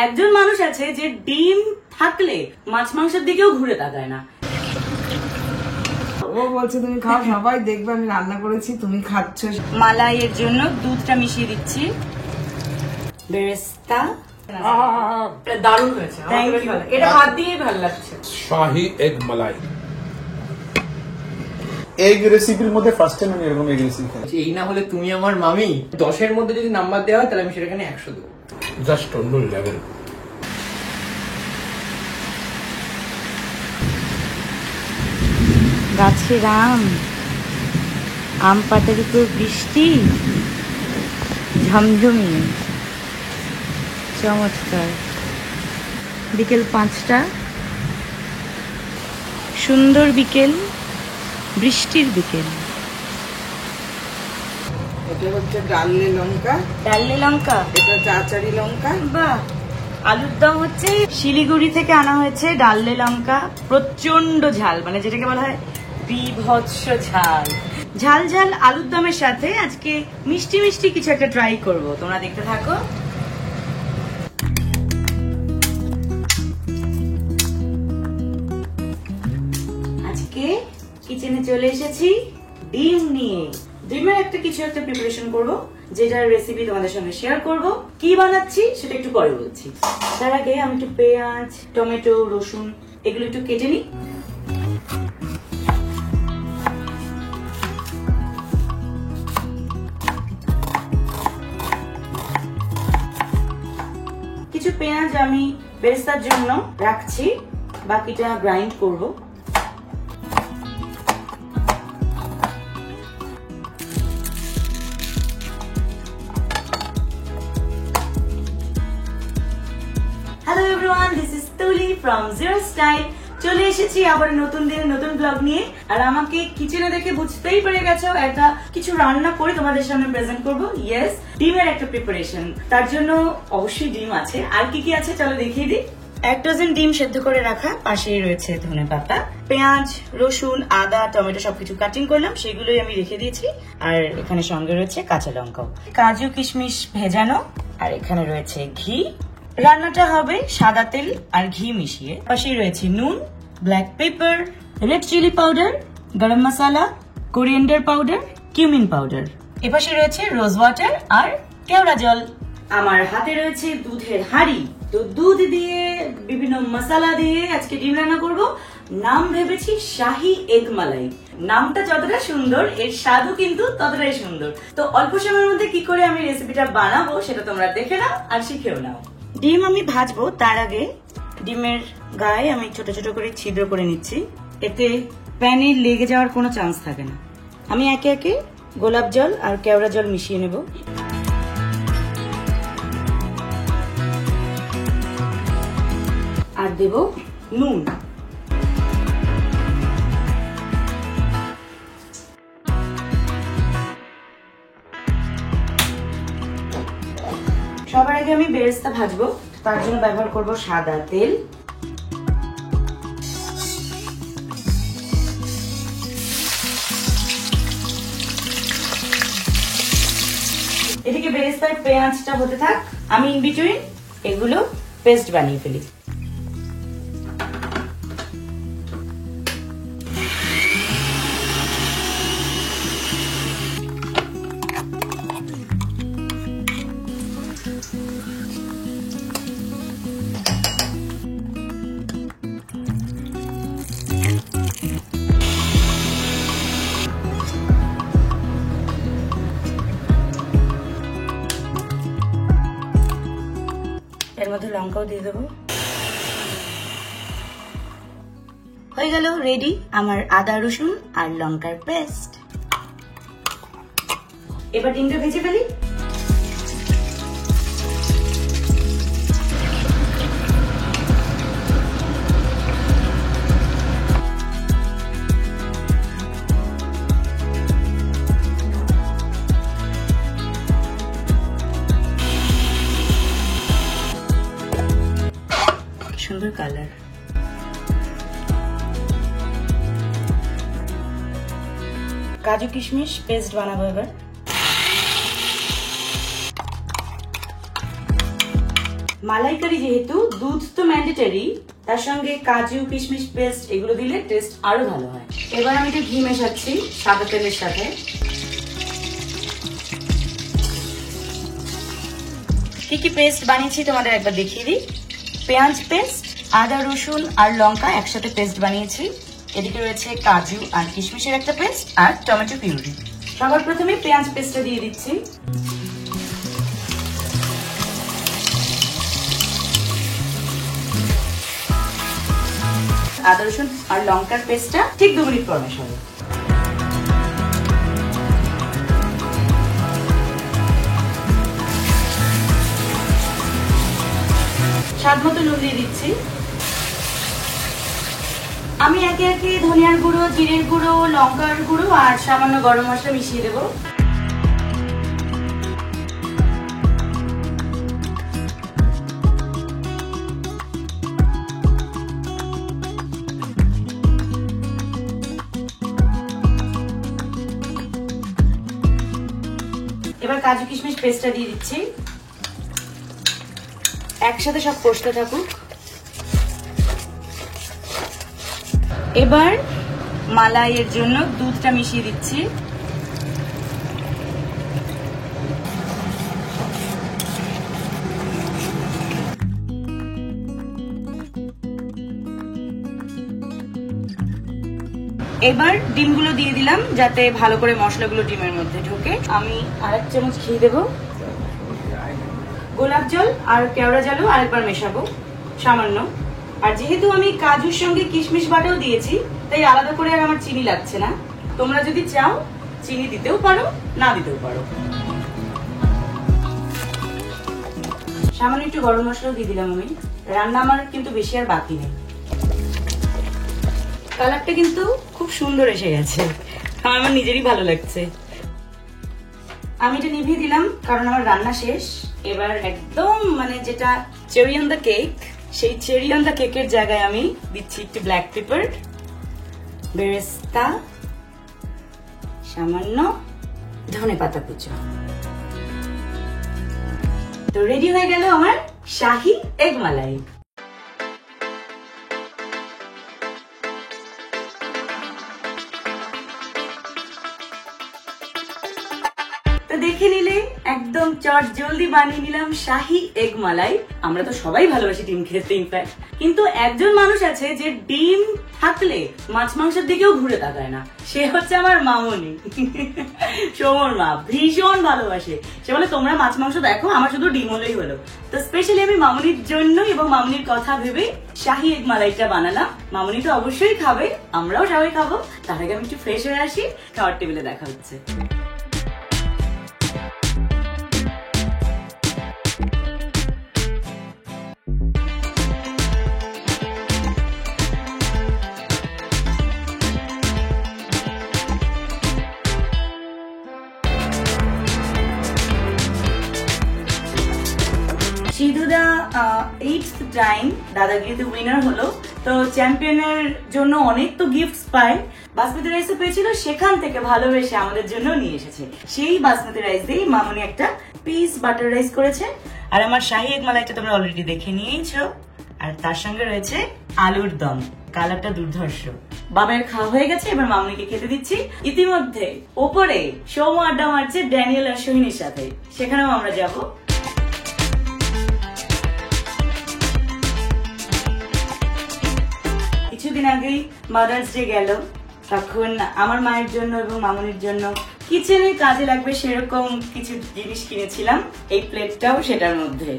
একজন মানুষ আছে যে ডিম থাকলে মাছ মাংসের দিকেও ঘুরে তাকায় না। ও বলছে তুমি খাও, সবাই দেখবে আমি রান্না করেছি, তুমি খাচ্ছ। মালাইয়ের জন্য দুধটা মিশিয়ে দিচ্ছি। বেরেস্তা দারুণ হয়েছে, এটা হাত দিয়েই ভালো লাগছে। শাহি এগ মালাই। এগ রেসিপির মধ্যে ফার্স্ট টাইম আমি এরকম এগ রেসিপি খাচ্ছি। এই না হলে তুমি আমার মামি। 10-এর মধ্যে যদি নাম্বার দেওয়া হয় তাহলে আমি সেখানে 100 দেবো। জাস্ট অন্য লেভেল। গাছের আম পাতার উপর বৃষ্টি, ঝমঝমিয়ে চমৎকার। বিকেল 5টা, সুন্দর বিকেল, বৃষ্টির বিকেল। এটা হচ্ছে ডাললে লঙ্কা, ডাললে লঙ্কা, এটা চাচারি লঙ্কা। বাহ। আলুর দম হচ্ছে শিলিগুড়ি থেকে আনা হয়েছে ডাললে লঙ্কা, প্রচন্ড ঝাল, মানে যেটাকে বলা হয় বিভৎস ঝাল। ঝাল ঝাল আলুর দমের সাথে আজকে মিষ্টি মিষ্টি কিছু একটা ট্রাই করব, তোমরা দেখতে থাকো। আজকে কিচেনে চলে এসেছি ডিম নিয়ে। ডিমের একটা কিছু একটা প্রিপারেশন করব, যেটার রেসিপি তোমাদের সঙ্গে শেয়ার করব। কি বানাচ্ছি সেটা একটু পরে বলছি। তার আগে আমি একটু পেঁয়াজ, টমেটো, রসুন এগুলো একটু কেটে নিই। কিছু পেঁয়াজ আমি বেরেস্তার জন্য রাখছি, বাকিটা গ্রাইন্ড করব। হ্যালো এভরিওয়ান, দিস ইজ তুলি ফ্রম জিরো স্টাইল। চলে এসেছি আবার নতুন দিনে নতুন ব্লগ নিয়ে। আর আমাকে কিচেনে দেখে বুঝতেই পেরে গেছো একটা কিছু রান্না করে তোমাদের সামনে প্রেজেন্ট করব। ইয়েস, ডিমের একটা প্রিপারেশন। তার জন্য অবশ্যই ডিম আছে। আর কি কি আছে চলো দেখিয়ে দিই। 1 ডজন ডিম সেদ্ধ করে রাখা, পাশেই রয়েছে ধনেপাতা, পেঁয়াজ, রসুন, আদা, টমেটো সবকিছু কাটিং করলাম, সেগুলোই আমি রেখে দিয়েছি। আর এখানে সঙ্গে রয়েছে কাঁচা লঙ্কাও, কাজু কিশমিশ ভেজানো, আর এখানে রয়েছে ঘি। রান্নাটা হবে সাদা তেল আর ঘি মিশিয়ে। পাশেই রয়েছে নুন, black pepper, red chili powder, garam masala, coriander powder, cumin powder. এপাশে রয়েছে রোজ ওয়াটার আর কেওড়া জল। আমার হাতে রয়েছে দুধের হাঁড়ি। তো দুধ দিয়ে বিভিন্ন মশলা দিয়ে আজকে ডিম রান্না করব। নাম ভেবেছি শাহি এগ মালাই। নামটা যতটা সুন্দর, এর স্বাদও কিন্তু ততটাই সুন্দর। তো অল্প সময়ের মধ্যে কি করে আমি রেসিপিটা বানাবো সেটা তোমরা দেখে নাও আর শিখেও নাও। ডিম আমি ভাজবো, তার আগে ডিমের গায়ে আমি ছোট ছোট করে ছিদ্র করে নিচ্ছি, এতে প্যানে লেগে যাওয়ার কোনো চান্স থাকে না। আমি একে একে গোলাপ জল আর কেওড়া জল মিশিয়ে নেব। আর দেব নুন। সবার আগে আমি বেরেস্তা ভাজবো, তার জন্য ব্যবহার করব সাদা তেল। এদিকে বেরেস্তার পেঁয়াজটা হতে থাক, আমি ইন বিটুইন এগুলো পেস্ট বানিয়ে ফেলি। এর মধ্যে লঙ্কাও দিয়ে দেবো। হয়ে গেল রেডি আমার আদা রসুন আর লঙ্কার পেস্ট। এবার ডিমটা ভেজে ফেলি। সুন্দর কালার। কাজু কিশমিশ পেস্ট বানাবো এবার। মালাইকারি যেহেতু দুধ তো ম্যান্ডেটরি, তার সঙ্গে কাজু কিশমিশ পেস্ট এগুলো দিলে টেস্ট আরো ভালো হয়। এবার আমি একটু ঘি মেশাচ্ছি সাদা তেলের সাথে। কি কি পেস্ট বানিয়েছি তোমাদের একবার দেখিয়ে দিই। পেঁয়াজ পেস্ট, আদা রসুন আর লঙ্কা একসাথে পেস্ট বানিয়েছি। এদিকে রয়েছে কাজু আর কিশমিশের একটা পেস্ট আর টমেটো পিউরি। সবার প্রথমে পেঁয়াজ পেস্টটা দিয়ে দিচ্ছি। আদা রসুন আর লঙ্কার পেস্টটা ঠিক 2 মিনিট পর মেশাবো। স্বাদ মতো নুন দিয়ে দিচ্ছি। আমি একে একে ধনিয়ার গুঁড়ো, জিরের গুঁড়ো, লঙ্কার গুঁড়ো আর সামান্য গরম মশলা মিশিয়ে দেবো। এবার কাজু কিশমিশ পেস্টটা দিয়ে দিচ্ছি। একসাথে সব কষতে থাকুক। এবার মালাইয়ের জন্য দুধটা মিশিয়ে দিচ্ছি। এবার ডিমগুলো দিয়ে দিলাম যাতে ভালো করে মশলাগুলো ডিমের মধ্যে ঢোকে। আমি আরেক চামচ ঘি দেবো। গোলাপ জল আর কেওড়া জলও আরেকবার মেশাবো সামান্য। আর যেহেতু আমি কাজুর সঙ্গে কিশমিশ বাটাও দিয়েছি, তাই আলাদা করে আর আমার চিনি লাগছে না। তোমরা যদি চাও চিনি দিতেও পারো, না দিতেও পারো। সামান্য একটু গরম মশলাও দিয়ে দিলাম আমি। রান্না আমার কিন্তু বেশি আর বাকি নেই। কালারটা কিন্তু খুব সুন্দর এসে গেছে, আমার নিজেরই ভালো লাগছে। আমি এটা নিভিয়ে দিলাম কারণ আমার রান্না শেষ। এবার একদম মানে যেটা চেরি অন দ্য কেক, সেই চেরি অন দ্য কেকের জায়গায় আমি দিচ্ছি একটু ব্ল্যাক পেপার, বেরেস্তা, সামান্য ধনেপাতা কুচো। তো রেডি হয়ে গেল আমার শাহী এগ মালাই। দেখে নিলে একদম চট জলদি বানিয়ে নিলাম শাহী এগ মালাই। আমরা তো সবাই ভালোবাসি ডিম খেতে ইনফ্যাক্ট, কিন্তু একজন মানুষ আছে যে ডিম থাকলে মাছ মাংসের দিকেও ঘুরে তাকায় না। সে হচ্ছে আমার মামনি, সোমর মা। ভীষণ ভালোবাসে। সে বলে তোমরা মাছ মাংস দেখো, আমার শুধু ডিম হলেই হলো। তো স্পেশালি আমি মামনির জন্য এবং মামনির কথা ভেবে শাহী এগ মালাইটা বানালাম। মামনি তো অবশ্যই খাবে, আমরাও সবাই খাবো। তার আগে আমি একটু ফ্রেশ হয়ে আসি, খাওয়ার টেবিলে দেখা হচ্ছে। সিধুদা 8th টাইম দাদাগিরিতে উইনার হলো। তো চ্যাম্পিয়নের জন্য অনেক তো গিফটস পায়। বাসমতি রাইসও পেয়েছিল, সেখান থেকে ভালোবেসে আমাদের জন্য নিয়ে এসেছে। সেই বাসমতি রাইস দিয়ে মামনি একটা পিস বাটার রাইস করেছে। আর আমার শাহী এগ মালাইটা তোমরা অলরেডি দেখে নিয়েছো। আর তার সঙ্গে রয়েছে আলুর দম। কালারটা দুর্ধর্ষ। বাবার খাওয়া হয়ে গেছে, এবার মামনিকে খেতে দিচ্ছি। ইতিমধ্যে ওপরে সৌম আড্ডা মারছে ড্যানিয়েল আর সোহিনীর সাথে, সেখানেও আমরা যাবো। কিছুদিন আগেই মাদার্স ডে গেল, তখন আমার মায়ের জন্য এবং মামনির জন্য কিচেনে কাজে লাগবে সেরকম কিছু জিনিস কিনেছিলাম। এই প্লেটটাও সেটার মধ্যে।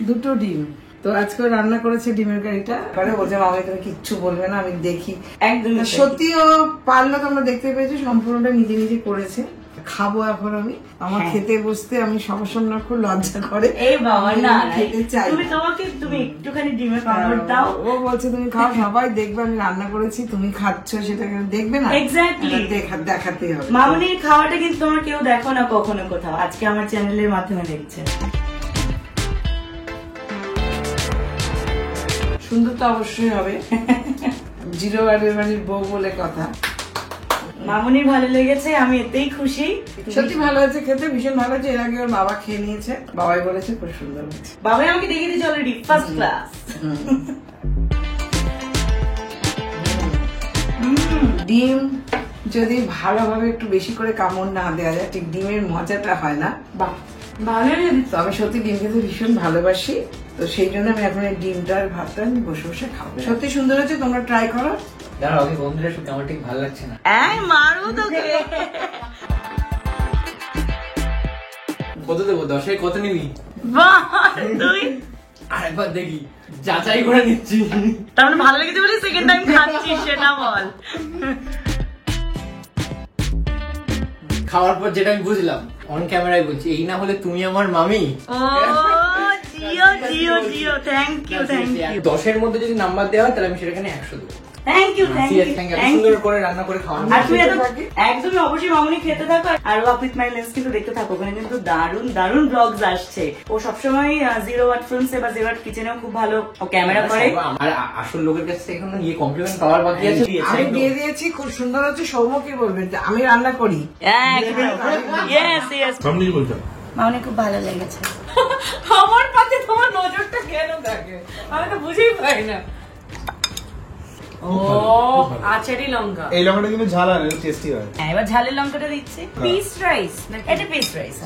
দুটো ডিম তো আজকে রান্না করেছে, ডিমের কারিটা করে বলছে মামা তুমি কিচ্ছু বলবে না, আমি দেখি। একদম সত্যিও পারলো, তোমরা দেখতে পেয়েছো সম্পূর্ণটা নিজে নিজে করেছে। খাবো এখন আমি। আমার খেতে বসতে আমি সবসময় খুব লজ্জা করে। এই বাবা না, খেতে চাই। তুমি একটুখানি ডিমের কামড় দাও। ও বলছে তুমি খাও, সবাই দেখবে আমি রান্না করেছি, তুমি খাচ্ছ, সেটাকে দেখবে না। এক্স্যাক্টলি, দেখাতেই হবে। মামনির খাওয়াটা কিন্তু তোমরা কেউ দেখো না কখনো কোথাও, আজকে আমার চ্যানেলের মাধ্যমে দেখছে। সুন্দর তো অবশ্যই হবে। জিরো বাড়ির বউ বলে কথা। মামুনির ভালো লেগেছে, আমি এতেই খুশি। সত্যি ভালো হয়েছে খেতে, ভীষণ ভালো হয়েছে। এর আগে ওর বাবা খেয়ে নিয়েছে, বাবাই বলেছে খুব সুন্দর হয়েছে। বাবাই আমাকে দেখিয়ে দিয়েছে অলরেডি, ফার্স্ট ক্লাস। ডিম যদি ভালোভাবে একটু বেশি করে কামড় না দেওয়া যায়, ঠিক ডিমের মজাটা হয় না। বাহ, ভালো তো আমি সত্যি ডিম খেতে ভীষণ ভালোবাসি, তো সেই জন্য আমি এখন এই ডিমটার ভাতটা আমি বসে বসে খাবো। সত্যি সুন্দর হয়েছে, তোমরা ট্রাই করো। দাঁড়াও, আমি বন্ধুরা সত্যি আমার ঠিক ভালো লাগছে না। এই মারবো তোকে। কত দেবো? 10-এ কত নিবি? বাহ, তুই আরেকবার দেখি, যাচাই করে নিচ্ছি। তার মানে ভালো লেগেছে বলে সেকেন্ড টাইম খাচ্ছিস, সেটা বল। খাওয়ার পর যেটা আমি বুঝলাম, অন ক্যামেরায় বলছি, এই না হলে তুমি আমার মামি। ও জিও জিও জিও, থ্যাংক ইউ থ্যাংক ইউ 10-এর মধ্যে যদি নাম্বার দেওয়া হয় তাহলে আমি সেটাখানে 100 দেবো। Thank you thank you thank you, সুন্দর করে রান্না করে খাওয়ানো। আর তুই একদমই অবশ্যই মামুনি খেতে থাকো, আর ওয়াক উইথ মাই লেন্স কিন্তু দেখতে থাকো। ওখানে কিন্তু দারুণ দারুণ ব্লগস আসছে। ও সবসময় 0 ফিল্মস বা 0 কিচেনেও খুব ভালো ও ক্যামেরা করে। আর আসল লোকের কাছ থেকে এখন কমপ্লিমেন্ট পাওয়ার বাকি আছে। আমি দিয়ে দিয়েছি, খুব সুন্দর হচ্ছে। সৌম্য কি বলবেন যে আমি রান্না করি? ইয়েস ইয়েস, সামনে বলতাম মামুনি খুব ভালো লেগেছে। আমার কাছে তোমার নজরটা কেন থাকে আমি তো বুঝেই পাই না। ও আচারি লঙ্কা, এই লঙ্কাটা কিন্তু ঝাল আর টেস্টি হয়। হ্যাঁ, এবার ঝালের লঙ্কাটা দিচ্ছি। পিস রাইস, এটা পিস রাইস।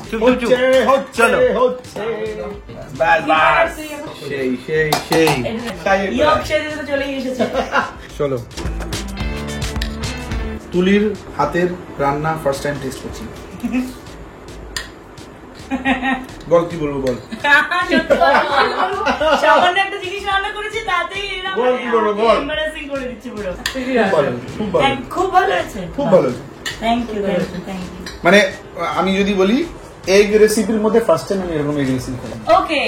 চলেই এসেছে। চলো, তুলির হাতের রান্না ফার্স্ট টাইম টেস্ট করছি। বল, কি বলবো বল। সামান্য একটা জিনিস রান্না করেছি, তাতেই বল, কি বলবো, বল। এম্বারাসিং করে দিচ্ছি পুরো। খুব ভালো, খুব ভালো হয়েছে, খুব ভালো হয়েছে। Thank you thank you. মানে আমি যদি বলি এগ রেসিপির মধ্যে ফার্স্ট টাইম আমি এরকম এগ রেসিপি খেলাম। ওকে,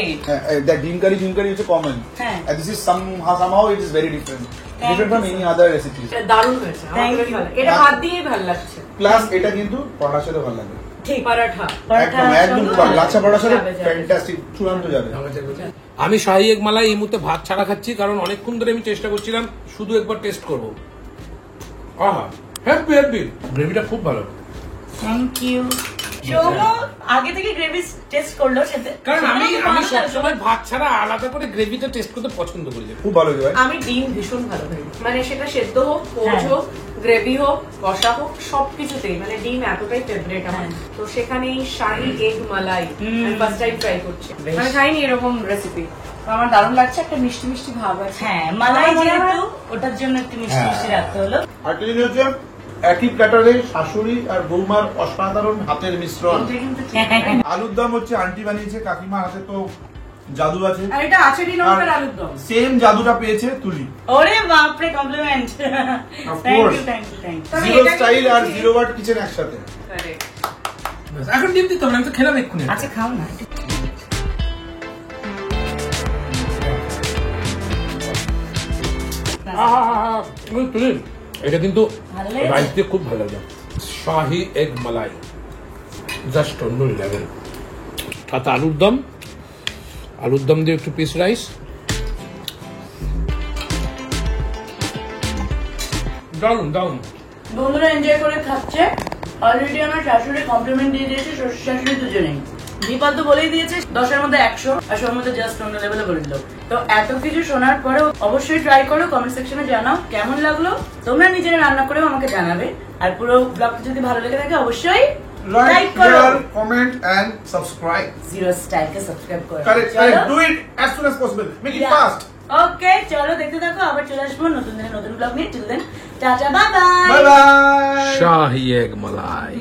দ্য ডিম কারি হচ্ছে কমন, হ্যাঁ। and this is somehow it is very different from any other recipes. এটা দারুণ হয়েছে, আমার Thank খুবই you. ভালো। এটা ভাত দিয়েই ভালো লাগছে। প্লাস এটা কিন্তু পড়ার সাথে ভালো লাগে। ঠিক, পরাঠা একদম একদম লাচ্ছা পড়ার সাথে ফ্যান্টাস্টিক, চূড়ান্ত যাবে। আমি শাহী এক মালাই এই মুহূর্তে ভাত ছাড়া খাচ্ছি, কারণ অনেকক্ষণ ধরে আমি চেষ্টা করছিলাম শুধু একবার টেস্ট করবো। আহা, হ্যাপি হ্যাপি, গ্রেভিটা খুব ভালো। Thank you. সৌম্য আগে থেকে গ্রেভি টেস্ট করলো, সেটা কারণ আমি সবসময় ভাত ছাড়া আলাদা করে গ্রেভিটা টেস্ট করতে পছন্দ করি। খুব ভালো হয়েছে ভাই। আমি ডিম ভীষণ ভালো খাই, মানে সেটা সেদ্ধ হোক, পোচ হ্যাঁ। হোক, গ্রেভি হোক, কষা হোক, সবকিছুতেই মানে ডিম এতটাই ফেভারিট আমার। তো সেখানে এই শাহী এগ মালাই আমি ফার্স্ট টাইম ট্রাই করছি, আমি খাইনি এরকম রেসিপি। আমার দারুণ লাগছে, একটা মিষ্টি মিষ্টি ভাব আছে। হ্যাঁ, মালাই যেহেতু ওটার জন্য একটু মিষ্টি মিষ্টি রাখতে হলো। আরেকটা জিনিস হচ্ছে একই প্ল্যাটারে শাশুড়ি আর বৌমার অসাধারণ হাতের মিশ্রণ। এটা কিন্তু আলুর দম হচ্ছে আন্টি বানিয়েছে, কাকিমার হাতে তো জাদু আছে, আর এটা আচারি লঙ্কার আলুর দম। সেম জাদুটা পেয়েছে তুলি। ওরে বাপরে, compliment. Of thank course. You thank you thank you. তবে জিরো এটা স্টাইল আর কিন্তু 0 ওয়াট কিচেন একসাথে। Correct. এখন ডিম দিতাম না, আমি তো খেলাম এক্ষুনি। আচ্ছা, খাও না। এটা কিন্তু ভালো লেগেছে? রাইস দিয়ে খুব ভালো লাগে। শাহী এগ মালাই জাস্ট অন্য লেভেল। তাতে আলুর দম দিয়ে একটু পিস রাইস, দারুন দারুন। বন্ধুরা এনজয় করে খাচ্ছে। অলরেডি আমার শাশুড়ি কমপ্লিমেন্ট দিয়ে দিয়েছে, শ্বশুর শাশুড়ি দুজনেই। দীপাল তো বলেই দিয়েছে 10-এর মধ্যে 100, আর সোর মধ্যে জাস্ট অন্য লেভেলে বলে দিল। তো এত কিছু শোনার পরেও অবশ্যই ট্রাই করো, কমেন্ট সেকশনে জানাও কেমন লাগলো। তোমরা নিজেরা রান্না করেও আমাকে জানাবে। আর পুরো ব্লগটা যদি ভালো লেগে থাকে অবশ্যই লাইক করো, কমেন্ট এন্ড সাবস্ক্রাইব। জিরো স্টাইলকে সাবস্ক্রাইব করো। Correct, do it as soon as possible, make it fast. ওকে, চলো দেখতে থাকো, আবার চলে আসবো নতুন দিনে নতুন ব্লগ নিয়ে। Till then, tata, bye bye. Bye bye. Shahi egg মালাই।